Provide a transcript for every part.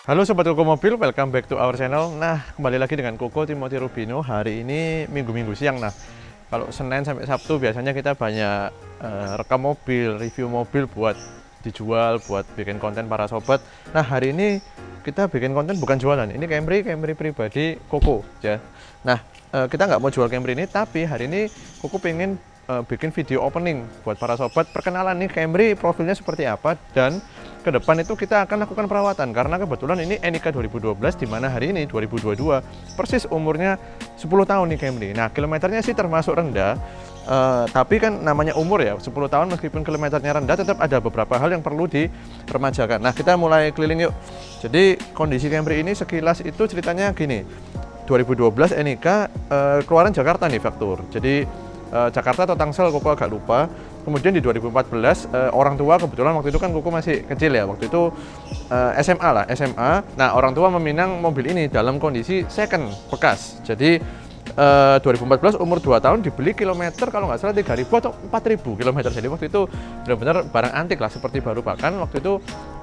Halo Sobat Koko Mobil, welcome back to our channel. Nah, kembali lagi dengan Koko Timothy Rubino. Hari ini minggu-minggu siang. Nah, kalau Senin sampai Sabtu biasanya kita banyak rekam mobil, review mobil buat dijual, buat bikin konten para sobat. Nah, hari ini kita bikin konten bukan jualan. Ini Camry pribadi Koko ya. Nah, kita nggak mau jual Camry ini, tapi hari ini Koko pengen bikin video opening buat para sobat, perkenalan nih Camry profilnya seperti apa, dan ke depan itu kita akan lakukan perawatan karena kebetulan ini Enica 2012 di mana hari ini 2022 persis umurnya 10 tahun nih Camry. Nah, kilometernya sih termasuk rendah, tapi kan namanya umur ya, 10 tahun meskipun kilometernya rendah tetap ada beberapa hal yang perlu diremajakan. Nah, kita mulai keliling yuk. Jadi kondisi Camry ini sekilas itu ceritanya gini. 2012 Enica keluaran Jakarta nih faktur. Jadi Jakarta atau Tangsel Koko agak lupa. Kemudian di 2014 orang tua, kebetulan waktu itu kan Koko masih kecil ya, waktu itu SMA lah, SMA. Nah, orang tua meminang mobil ini dalam kondisi second bekas. Jadi 2014 umur 2 tahun dibeli, kilometer kalau nggak salah 3.000 atau 4.000 kilometer. Jadi waktu itu benar-benar barang antik lah, seperti baru. Bahkan waktu itu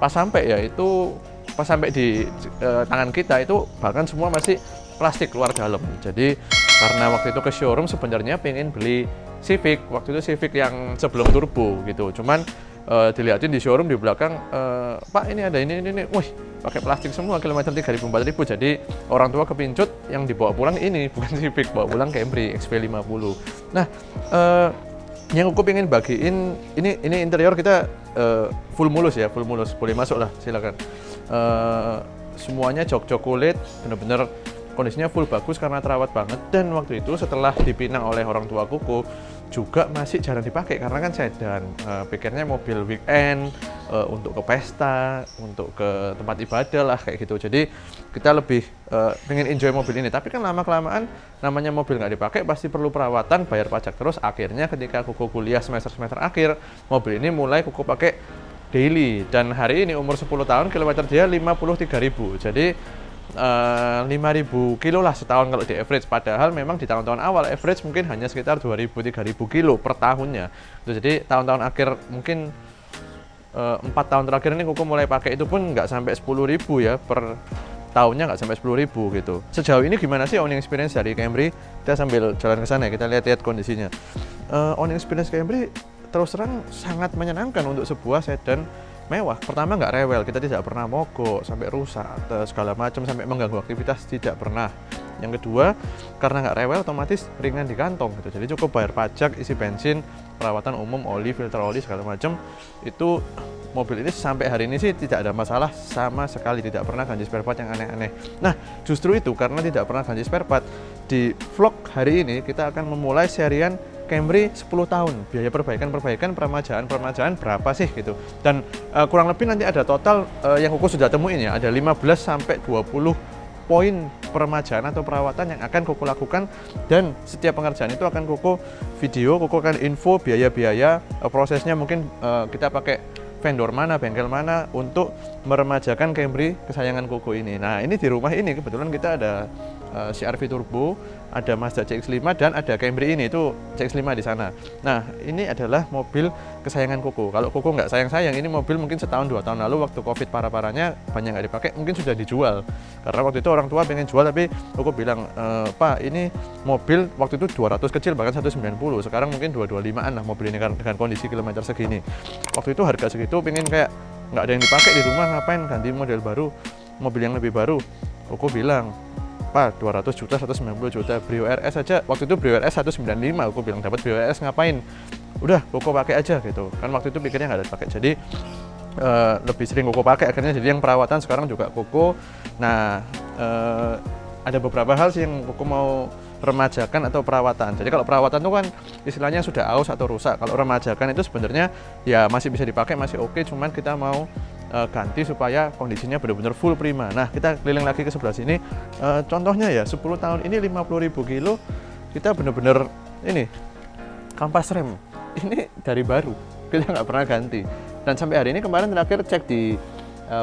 pas sampai di tangan kita itu bahkan semua masih plastik luar dalam. Jadi karena waktu itu ke showroom sebenarnya pengen beli Civic, waktu itu Civic yang sebelum turbo gitu. Cuman dilihatin di showroom di belakang, Pak ini ada ini, wih pakai plastik semua, kilometer 3.000 4.000. Jadi orang tua kepincut, yang dibawa pulang ini bukan Civic, bawa pulang Camry XV50. Nah, yang aku pengen bagiin ini interior kita full mulus ya, full mulus, boleh masuk lah, silakan. Semuanya jok-jok kulit, bener-bener kondisinya full bagus karena terawat banget. Dan waktu itu setelah dipinang oleh orang tua Koko juga masih jarang dipakai karena kan sedan, pikirnya mobil weekend, untuk ke pesta, untuk ke tempat ibadah lah kayak gitu. Jadi kita lebih pengen enjoy mobil ini, tapi kan lama-kelamaan namanya mobil nggak dipakai pasti perlu perawatan, bayar pajak terus. Akhirnya ketika Koko kuliah semester akhir, mobil ini mulai Koko pakai daily. Dan hari ini umur 10 tahun, kilometer dia 53.000. Jadi 5.000 kilo lah setahun kalau di average. Padahal memang di tahun-tahun awal average mungkin hanya sekitar 2.000-3.000 kilo per tahunnya. Jadi tahun-tahun akhir mungkin 4 tahun terakhir ini Koko mulai pakai itu pun nggak sampai 10.000 ya per tahunnya, nggak sampai 10.000 gitu. Sejauh ini gimana sih owning experience dari Camry? Kita sambil jalan ke sana ya, kita lihat-lihat kondisinya. Owning experience Camry terus terang sangat menyenangkan untuk sebuah sedan mewah. Pertama, nggak rewel, kita tidak pernah mogok sampai rusak atau segala macam, sampai mengganggu aktivitas, tidak pernah. Yang kedua, karena nggak rewel otomatis ringan di kantong gitu. Jadi cukup bayar pajak, isi bensin, perawatan umum, oli, filter oli segala macam. Itu mobil ini sampai hari ini sih tidak ada masalah sama sekali, tidak pernah ganti spare part yang aneh-aneh. Nah, justru itu karena tidak pernah ganti spare part, di vlog hari ini kita akan memulai serian Camry 10 tahun, biaya perbaikan, peremajaan berapa sih gitu. Dan kurang lebih nanti ada total yang Koko sudah temuin ya, ada 15 sampai 20 poin peremajaan atau perawatan yang akan Koko lakukan, dan setiap pengerjaan itu akan Koko video, Koko akan info biaya-biaya, prosesnya mungkin kita pakai vendor mana, bengkel mana untuk meremajakan Camry kesayangan Koko ini. Nah, ini di rumah ini kebetulan kita ada CR-V turbo, ada Mazda CX-5, dan ada Camry ini, itu CX-5 di sana. Nah, ini adalah mobil kesayangan Koko. Kalau Koko nggak sayang-sayang, ini mobil mungkin setahun 2 tahun lalu waktu Covid parah-parahnya banyak nggak dipakai, mungkin sudah dijual. Karena waktu itu orang tua pengen jual, tapi Koko bilang, Pak, ini mobil waktu itu 200 kecil, bahkan 190. Sekarang mungkin 225-an lah mobil ini dengan kondisi kilometer segini. Waktu itu harga segitu, pengen kayak nggak ada yang dipakai di rumah, ngapain ganti model baru, mobil yang lebih baru. Koko bilang, Pak, 200 juta, 190 juta, Brio RS aja. Waktu itu Brio RS 195, aku bilang dapat Brio RS ngapain? Udah, Koko pakai aja gitu. Kan waktu itu pikirnya nggak ada dipakai. Jadi lebih sering Koko pakai, akhirnya jadi yang perawatan sekarang juga Koko. Nah, ada beberapa hal sih yang Koko mau remajakan atau perawatan. Jadi kalau perawatan itu kan istilahnya sudah aus atau rusak. Kalau remajakan itu sebenarnya ya masih bisa dipakai, masih oke, cuman kita mau ganti supaya kondisinya benar-benar full prima. Nah, kita keliling lagi ke sebelah sini. Contohnya ya, 10 tahun ini 50.000 kilo, kita benar-benar ini kampas rem ini dari baru, kita nggak pernah ganti. Dan sampai hari ini, kemarin terakhir cek di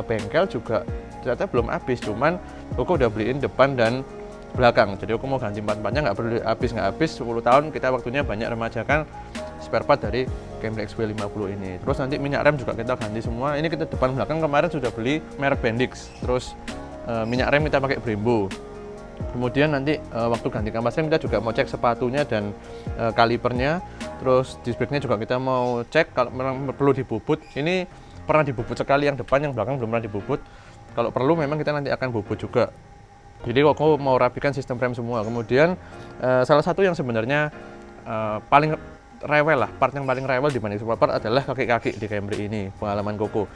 bengkel juga ternyata belum habis, cuman Koko udah beliin depan dan belakang. Jadi aku mau ganti ban-bannya nggak perlu habis 10 tahun, kita waktunya banyak remajakan spare part dari Camry XP50 ini. Terus nanti minyak rem juga kita ganti semua. Ini kita depan belakang kemarin sudah beli merek Bendix. Terus minyak rem kita pakai Brembo. Kemudian nanti waktu ganti kampas rem kita juga mau cek sepatunya dan kalipernya. Terus disc brake-nya juga kita mau cek kalau memang perlu dibubut. Ini pernah dibubut sekali yang depan, yang belakang belum pernah dibubut. Kalau perlu memang kita nanti akan bubut juga. Jadi aku mau rapikan sistem rem semua. Kemudian salah satu yang sebenarnya paling rewel lah, part yang paling rewel dibanding semua part adalah kaki-kaki di Camry ini, pengalaman Koko.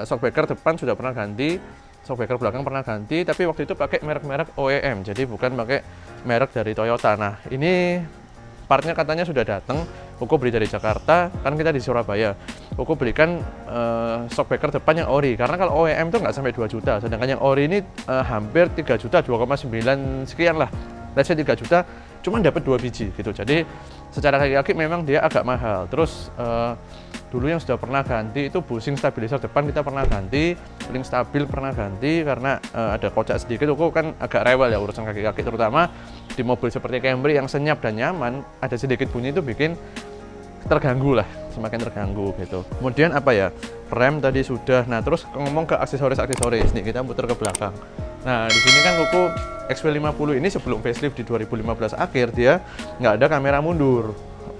Shockbreaker depan sudah pernah ganti, shockbreaker belakang pernah ganti, tapi waktu itu pakai merek-merek OEM, jadi bukan pakai merek dari Toyota. Nah, ini partnya katanya sudah datang, Koko beli dari Jakarta, kan kita di Surabaya. Koko belikan shockbreaker depan yang ori, karena kalau OEM itu nggak sampai 2 juta, sedangkan yang ori ini hampir 3 juta, 2,9 sekian lah, let's say 3 juta, cuman dapat 2 biji gitu. Jadi secara kaki-kaki memang dia agak mahal. Terus dulu yang sudah pernah ganti itu bushing stabilizer depan kita pernah ganti, link stabil pernah ganti karena ada kocak sedikit. Koko kan agak rewel ya urusan kaki-kaki, terutama di mobil seperti Camry yang senyap dan nyaman, ada sedikit bunyi itu bikin terganggu lah, semakin terganggu gitu. Kemudian apa ya, rem tadi sudah. Nah terus ngomong ke aksesoris nih, kita putar ke belakang. Nah di sini kan Koko XP50 ini sebelum facelift di 2015 akhir dia nggak ada kamera mundur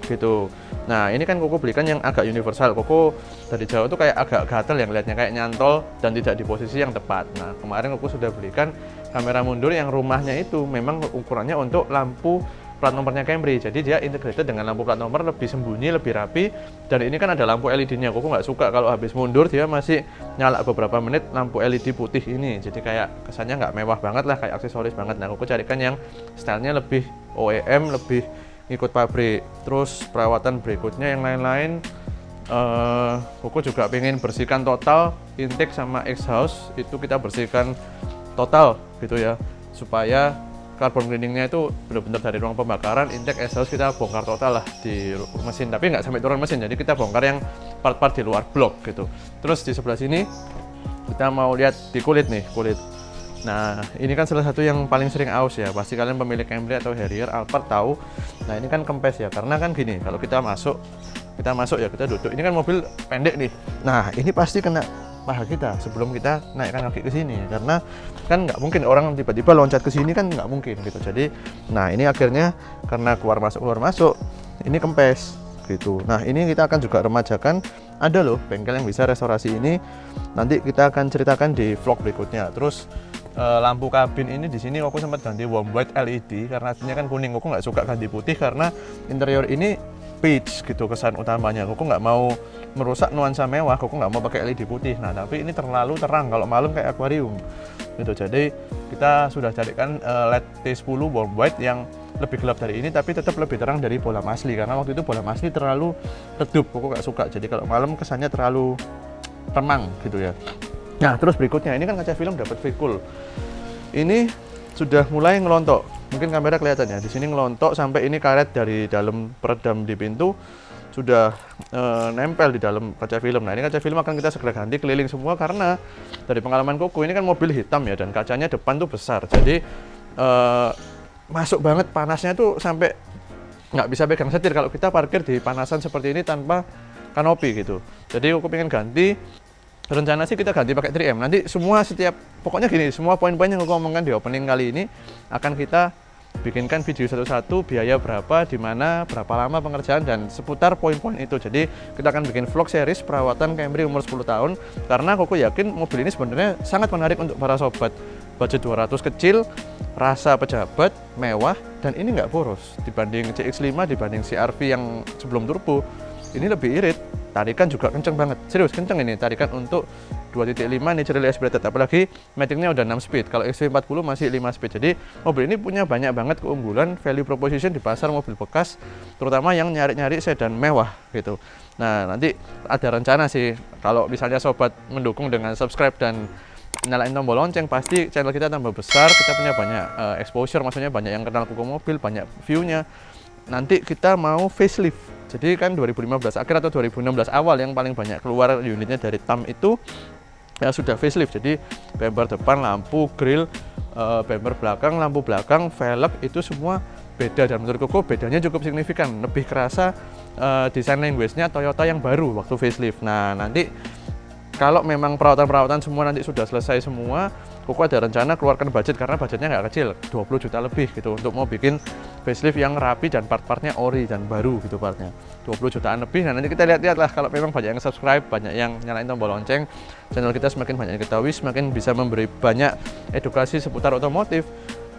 gitu. Nah ini kan Koko belikan yang agak universal. Koko dari jauh tuh kayak agak gatel yang lihatnya, kayak nyantol dan tidak di posisi yang tepat. Nah kemarin Koko sudah belikan kamera mundur yang rumahnya itu memang ukurannya untuk lampu plat nomornya Camry, jadi dia integrated dengan lampu plat nomor, lebih sembunyi, lebih rapi. Dan ini kan ada lampu LED-nya. Koko nggak suka kalau habis mundur dia masih nyala beberapa menit lampu LED putih ini, jadi kayak kesannya nggak mewah banget lah, kayak aksesoris banget. Nah Koko carikan yang stylenya lebih OEM, lebih ikut pabrik. Terus perawatan berikutnya yang lain-lain, Koko juga pengen bersihkan total intake sama exhaust, itu kita bersihkan total gitu ya, supaya carbon cleaningnya itu benar-benar dari ruang pembakaran, intake, exhaust kita bongkar total lah di mesin, tapi nggak sampai turun mesin, jadi kita bongkar yang part-part di luar blok gitu. Terus di sebelah sini kita mau lihat di kulit nih, kulit. Nah ini kan salah satu yang paling sering aus ya, pasti kalian pemilik Camry atau Harrier, Alphard tahu. Nah ini kan kempes ya, karena kan gini, kalau kita masuk ya, kita duduk, ini kan mobil pendek nih. Nah ini pasti kena paha kita sebelum kita naikkan kaki ke sini, karena kan nggak mungkin orang tiba-tiba loncat ke sini, kan nggak mungkin gitu. Jadi nah ini akhirnya karena keluar masuk ini kempes gitu. Nah ini kita akan juga remajakan, ada loh bengkel yang bisa restorasi ini, nanti kita akan ceritakan di vlog berikutnya. Terus lampu kabin ini di sini aku sempat ganti warm white LED karena aslinya kan kuning. Aku nggak suka ganti putih karena interior ini peach gitu kesan utamanya. Aku nggak mau merusak nuansa mewah, aku nggak mau pakai LED putih. Nah tapi ini terlalu terang, kalau malam kayak akuarium gitu. Jadi kita sudah carikan LED T10 warm white yang lebih gelap dari ini tapi tetap lebih terang dari bolam asli, karena waktu itu bolam asli terlalu redup, aku nggak suka. Jadi kalau malam kesannya terlalu remang gitu ya. Nah terus berikutnya ini kan kaca film dapat V-Cool, ini sudah mulai ngelontok, mungkin kamera kelihatan ya, di sini ngelontok sampai ini karet dari dalam peredam di pintu sudah nempel di dalam kaca film. Nah ini kaca film akan kita segera ganti keliling semua, karena dari pengalaman Koko ini kan mobil hitam ya, dan kacanya depan tuh besar, jadi masuk banget panasnya tuh sampai nggak bisa pegang setir kalau kita parkir di panasan seperti ini tanpa kanopi gitu. Jadi aku pengen ganti, rencana sih kita ganti pakai 3M. Nanti semua pokoknya gini, semua poin-poin yang aku omongkan di opening kali ini akan kita bikinkan video satu-satu, biaya berapa, di mana, berapa lama pengerjaan, dan seputar poin-poin itu. Jadi kita akan bikin vlog series perawatan Camry umur 10 tahun, karena Koko yakin mobil ini sebenarnya sangat menarik untuk para sobat budget 200 kecil, rasa pejabat, mewah, dan ini nggak boros dibanding CX-5, dibanding CR-V yang sebelum turbo. Ini lebih irit, tarikan juga kenceng banget, serius kenceng ini tarikan untuk 2.5 naturally aspirated, apalagi maticnya udah 6 speed, kalau XV40 masih 5 speed. Jadi mobil ini punya banyak banget keunggulan, value proposition di pasar mobil bekas, terutama yang nyari-nyari sedan mewah gitu. Nah nanti ada rencana sih, kalau misalnya sobat mendukung dengan subscribe dan nyalain tombol lonceng, pasti channel kita tambah besar, kita punya banyak exposure, maksudnya banyak yang kenal Koko mobil, banyak view-nya. Nanti kita mau facelift. Jadi kan 2015 akhir atau 2016 awal yang paling banyak keluar unitnya dari TAM itu ya sudah facelift. Jadi bumper depan, lampu, grill, bumper belakang, lampu belakang, velg itu semua beda, dan menurut Koko bedanya cukup signifikan, lebih kerasa desain language-nya Toyota yang baru waktu facelift. Nah, nanti kalau memang perawatan-perawatan semua nanti sudah selesai semua, Koko ada rencana keluarkan budget, karena budgetnya nggak kecil, 20 juta lebih gitu, untuk mau bikin facelift yang rapi dan part-partnya ori dan baru gitu partnya. 20 jutaan lebih. Nah, nanti kita lihat-lihat lah, kalau memang banyak yang subscribe, banyak yang nyalain tombol lonceng, channel kita semakin banyak yang ketahui, semakin bisa memberi banyak edukasi seputar otomotif.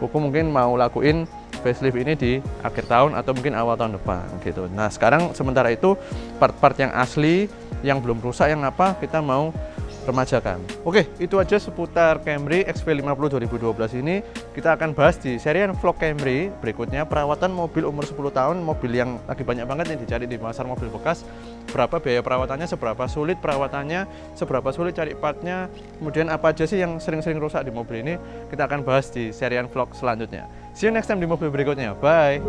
Koko mungkin mau lakuin facelift ini di akhir tahun atau mungkin awal tahun depan gitu. Nah, sekarang sementara itu part-part yang asli, yang belum rusak, yang apa kita mau remajakan. Oke, itu aja seputar Camry XV50 2012 ini. Kita akan bahas di serian vlog Camry berikutnya, perawatan mobil umur 10 tahun, mobil yang lagi banyak banget yang dicari di pasar mobil bekas. Berapa biaya perawatannya, seberapa sulit perawatannya, seberapa sulit cari partnya, kemudian apa aja sih yang sering-sering rusak di mobil ini, kita akan bahas di serian vlog selanjutnya. See you next time di mobil berikutnya. Bye.